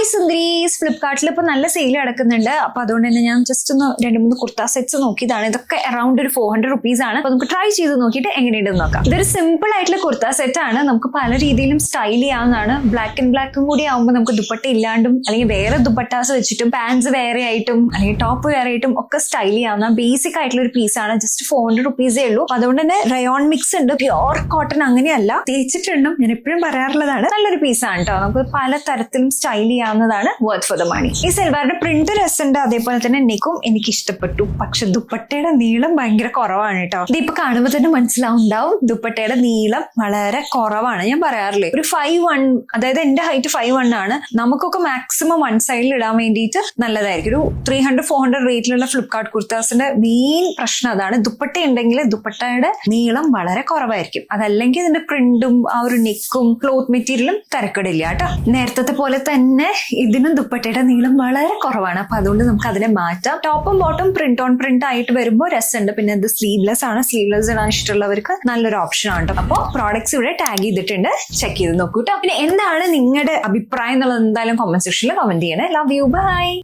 Hi സുന്ദരീസ്, ഫ്ലിപ്കാർട്ടിൽ ഇപ്പൊ നല്ല സെയിൽ നടക്കുന്നുണ്ട്. അപ്പൊ അതുകൊണ്ട് തന്നെ ഞാൻ ജസ്റ്റ് ഒന്ന് 2-3 കുർത്ത സെറ്റ്സ് നോക്കിയതാണ്. ഇതൊക്കെ അറൌണ്ട് ഒരു 400 റുപ്പീസ് ആണ്. അപ്പൊ നമുക്ക് ട്രൈ ചെയ്ത് നോക്കിയിട്ട് എങ്ങനെയുണ്ടെന്ന് നോക്കാം. ഇതൊരു സിമ്പിൾ ആയിട്ടുള്ള കുർത്ത സെറ്റ് ആണ്. നമുക്ക് പല രീതിയിലും സ്റ്റൈൽ ചെയ്യാവുന്നതാണ്. ബ്ലാക്ക് ആൻഡ് ബ്ലാക്കും കൂടി ആവുമ്പോൾ നമുക്ക് ദുപ്പട്ട ഇല്ലാണ്ടും അല്ലെങ്കിൽ വേറെ ദുപ്പട്ടാസ് വെച്ചിട്ടും പാൻസ് വേറെ ആയിട്ടും അല്ലെങ്കിൽ ടോപ്പ് വേറെ ആയിട്ടും ഒക്കെ സ്റ്റൈൽ ചെയ്യാവുന്ന ബേസിക് ആയിട്ടുള്ള ഒരു പീസാണ്. ജസ്റ്റ് 400 റുപ്പീസേ ഉള്ളൂ. അപ്പൊ അതുകൊണ്ട് തന്നെ റയോൺ മിക്സ് ഉണ്ട്, പ്യോർ കോട്ടൺ അങ്ങനെയല്ല, തേച്ചിട്ടുണ്ടും. ഞാൻ എപ്പോഴും പറയാറുള്ളതാണ്, നല്ലൊരു പീസാണ് കേട്ടോ. നമുക്ക് പല തരത്തിലും സ്റ്റൈൽ ചെയ്യാവുന്നതാണ്. Worth for the money. ഈ സെൽവാറിന്റെ പ്രിന്റ് രസമുണ്ട്, അതേപോലെ തന്നെ നെക്കും എനിക്ക് ഇഷ്ടപ്പെട്ടു. പക്ഷെ ദുപ്പട്ടയുടെ നീളം ഭയങ്കര കുറവാണ് കേട്ടോ. ഇതിപ്പോ കാണുമ്പോൾ തന്നെ മനസ്സിലാവുണ്ടാവും, ദുപ്പട്ടയുടെ നീളം വളരെ കുറവാണ്. ഞാൻ പറയാറില്ലേ, ഒരു 5'1", അതായത് എന്റെ ഹൈറ്റ് 5'1" ആണ്. നമുക്കൊക്കെ മാക്സിമം വൺ സൈഡിൽ ഇടാൻ വേണ്ടിയിട്ട് നല്ലതായിരിക്കും. ഒരു 300-400 റേറ്റിലുള്ള ഫ്ലിപ്കാർട്ട് കുർത്താസിന്റെ മെയിൻ പ്രശ്നം അതാണ്. ദുപ്പട്ട ഉണ്ടെങ്കിൽ ദുപ്പട്ടയുടെ നീളം വളരെ കുറവായിരിക്കും. അതല്ലെങ്കിൽ ഇതിന്റെ പ്രിന്റും ആ ഒരു നെക്കും ക്ലോത്ത് മെറ്റീരിയലും തിരക്കിടില്ല കേട്ടോ. നേരത്തെ പോലെ തന്നെ ഇതിനും ദുപ്പട്ടയുടെ നീളം വളരെ കുറവാണ്. അപ്പൊ അതുകൊണ്ട് നമുക്ക് അതിനെ മാറ്റാം. ടോപ്പും ബോട്ടും പ്രിന്റ് ഓൺ പ്രിന്റ് ആയിട്ട് വരുമ്പോൾ രസമുണ്ട്. പിന്നെ ഇത് സ്ലീവ്ലെസ് ആണ്. സ്ലീവ്ലെസ് ഇടാൻ ഇഷ്ടമുള്ളവർക്ക് നല്ലൊരു ഓപ്ഷൻ ആണ് കേട്ടോ. അപ്പോൾ പ്രോഡക്ട്സ് ഇവിടെ ടാഗ് ചെയ്തിട്ടുണ്ട്, ചെക്ക് ചെയ്ത് നോക്കൂ കേട്ടോ. പിന്നെ എന്താണ് നിങ്ങളുടെ അഭിപ്രായം എന്നുള്ളത് എന്തായാലും കമന്റ് സെക്ഷനിൽ കമന്റ് ചെയ്യണേ. Love you, by.